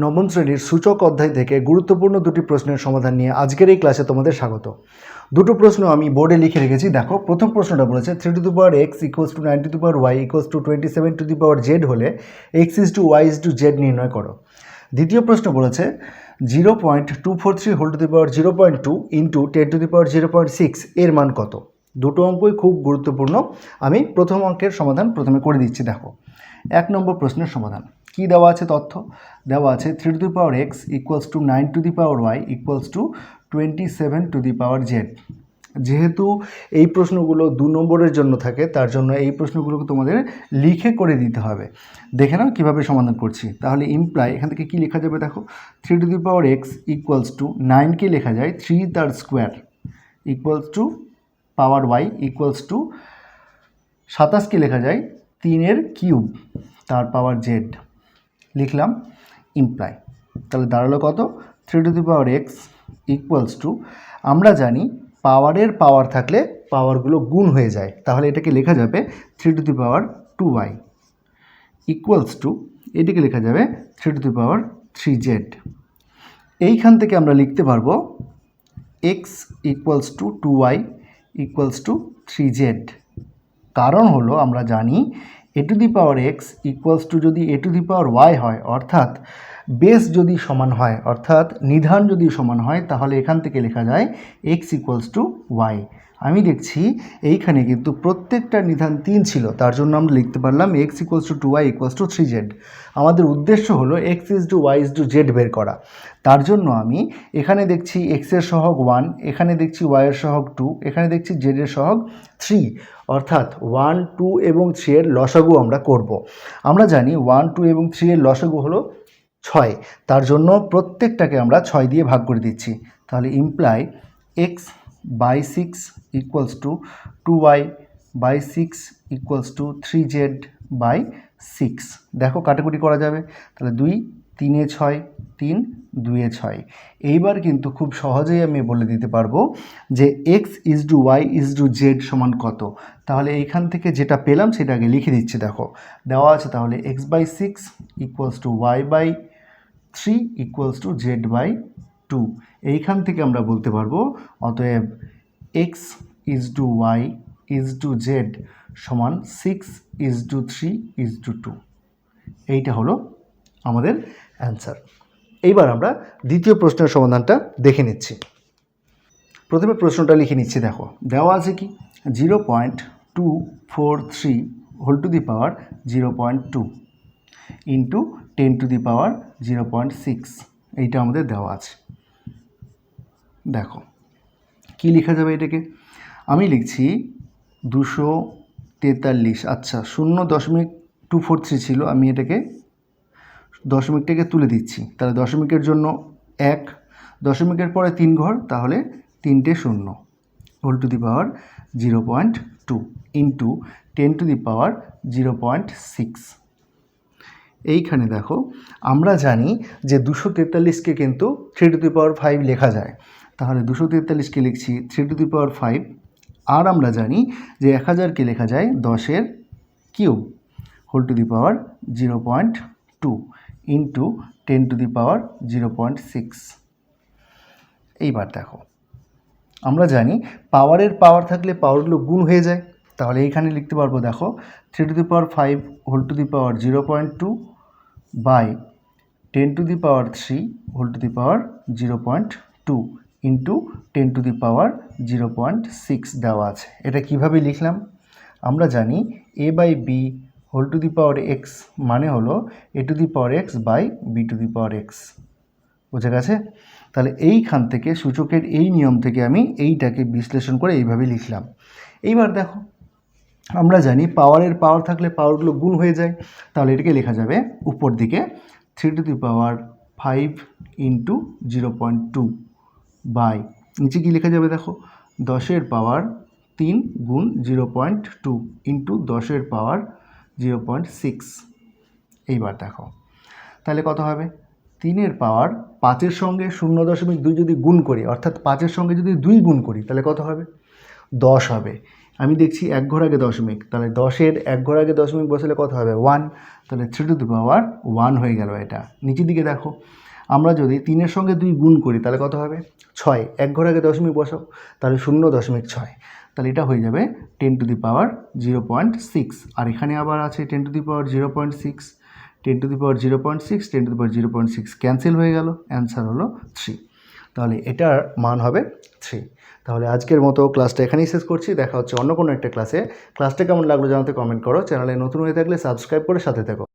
নবম শ্রেণীর সূচক অধ্যায় থেকে গুরুত্বপূর্ণ দুটি প্রশ্নের সমাধান নিয়ে আজকের এই ক্লাসে তোমাদের স্বাগত। দুটো প্রশ্ন আমি বোর্ডে লিখে রেখেছি। দেখো, প্রথম প্রশ্নটা বলেছে 3x = 9y = 27z হলে x:y:z নির্ণয় করো। দ্বিতীয় প্রশ্ন বলেছে 0.243 0.2 × 10⁻⁶ এর মান কত। দুটো অঙ্কই খুব গুরুত্বপূর্ণ। আমি প্রথম অঙ্কের সমাধান প্রথমে করে দিচ্ছি। দেখো, 1 নম্বর প্রশ্নের সমাধান কি দেওয়া আছে? তথ্য দেওয়া আছে 3x = 9y = 27z। যেহেতু এই প্রশ্নগুলো 2 নম্বরের জন্য থাকে, তার জন্য এই প্রশ্নগুলোকে তোমাদের লিখে করে দিতে হবে। দেখে নাও কীভাবে সমাধান করছি। তাহলে ইমপ্লাই এখান থেকে কী লেখা যাবে? দেখো, 3x = 9কে লেখা যায় 3 তার স্কোয়ার পাওয়ার y = 27কে লেখা যায় 3 কিউব তার পাওয়ার z। লিখলাম ইমপ্লাই। তাহলে দাঁড়ালো কত? 3x = আমরা জানি পাওয়ারের পাওয়ার থাকলে পাওয়ারগুলো গুণ হয়ে যায়, তাহলে এটাকে লেখা যাবে 3^2y = এটাকে লেখা যাবে 3^3z। এইখান থেকে আমরা লিখতে পারবো x = 2y = 3z। কারণ হলো আমরা জানি a⁴x যদি a⁴y হয়, অর্থাৎ বেস যদি সমান হয়, অর্থাৎ নিধান যদি সমান হয়, তাহলে এখান থেকে লেখা যায় x = y। আমি দেখছি এইখানে কিন্তু প্রত্যেকটা নিধান 3 ছিল, তার জন্য আমরা লিখতে পারলাম x = 2y = 3z। আমাদের উদ্দেশ্য হলো x:y:z বের করা। তার জন্য আমি এখানে দেখছি x এর সহগ 1, এখানে দেখছি y এর সহগ 2, এখানে দেখছি z এর সহগ 3, অর্থাৎ 1, 2 এবং 3 এর লসাগু আমরা করব। আমরা জানি 1, 2 এবং 3 এর লসাগু হলো 6, তার জন্য প্রত্যেকটাকে আমরা 6 দিয়ে ভাগ করে দিচ্ছি। তাহলে ইমপ্লাই x/6 = 2y/6 = 3z/6। দেখো, কাটাকুটি করা যাবে। তাহলে 2 3 এ 6, 3 2 এ 6। এইবার কিন্তু খুব সহজেই আমি বলে দিতে পারবো যে x:y:z সমান কত। তাহলে এইখান থেকে যেটা পেলাম সেটা আগে লিখে দিচ্ছি। দেখো, দেওয়া আছে তাহলে x/6 = y/3 = z/2। এইখান থেকে আমরা বলতে পারবো অতএব x:y:z সমান 6:3:2। এইটা হলো আমাদের অ্যান্সার। এইবার আমরা দ্বিতীয় প্রশ্নের সমাধানটা দেখে নিচ্ছি। প্রথমে প্রশ্নটা লিখে নিচ্ছি। দেখো, দেওয়া আছে কি 0.243 0.2 × 10⁻⁶। এইটা আমাদের দেওয়া আছে। দেখো কি লেখা যাবে এটাকে? আমি লিখছি 243। আচ্ছা, 0.243 ছিল, আমি এটাকে দশমিকটাকে তুলে দিচ্ছি। তাহলে দশমিকের জন্য 1, দশমিকের পরে 3 ঘর, তাহলে 3টে 0 0.2 × 10⁻⁶। এইখানে দেখো, আমরা জানি যে 243কে কিন্তু 3^5 লেখা যায়। তাহলে 243কে লিখছি 3^5। আর আমরা জানি যে 1000কে লেখা যায় 10 কিউব 0.2 × 10⁻⁶। এইবার দেখো, আমরা জানি পাওয়ারের পাওয়ার থাকলে পাওয়ারগুলো গুণ হয়ে যায়। তাহলে এইখানে লিখতে পারবো, দেখো 3^5 0.2 বাই 10⁻³ 0.2 × 10⁻�06 দেওয়া আছে। এটা কিভাবে লিখলাম? আমরা জানি a/b² মানে হলো a⁴x/b²x। বুঝে গেছে? তাহলে এইখান থেকে সূচকের এই নিয়ম থেকে আমি এইটাকে বিশ্লেষণ করে এইভাবে লিখলাম। এইবার দেখো, আমরা জানি পাওয়ারের পাওয়ার থাকলে পাওয়ারগুলো গুণ হয়ে যায়। তাহলে এটাকে লেখা যাবে উপর দিকে 3^5 × 0.2 বাই নিচে কী লেখা যাবে? দেখো, 10 পাওয়ার 3 গুণ 0.2 × 10 পাওয়ার 0.6। এইবার দেখো তাহলে কত হবে? 3 পাওয়ার 5 সঙ্গে 0.2 যদি গুণ করি, অর্থাৎ 5 সঙ্গে যদি 2 গুণ করি, তাহলে কত হবে? 10 হবে। আমি দেখছি এক ঘর আগে দশমিক, তাহলে 10-এর এক ঘর আগে দশমিক বসালে কত হবে 1, তাহলে 3^1 হয়ে গেল এটা। নিচের দিকে দেখো, আমরা যদি 3-এর সঙ্গে 2 গুণ করি তাহলে কত হবে 6, এক ঘর আগে দশমিক বসাও, তাহলে 0.6, তাহলে এটা হয়ে যাবে 10^0.6। আর এখানে আবার আছে 10^0.6, 10^0.6, 10^0.6 ক্যান্সেল হয়ে গেল, অ্যান্সার হলো 3। তাহলে এটার মান হবে 3। তাহলে আজকের মতো ক্লাসটা এখানেই শেষ করছি, দেখা হচ্ছে অন্য কোনো একটা ক্লাসে। ক্লাসটা কেমন লাগলো জানাতে কমেন্ট করো, চ্যানেলে নতুন হয়ে থাকলে সাবস্ক্রাইব করে সাথে থেকো।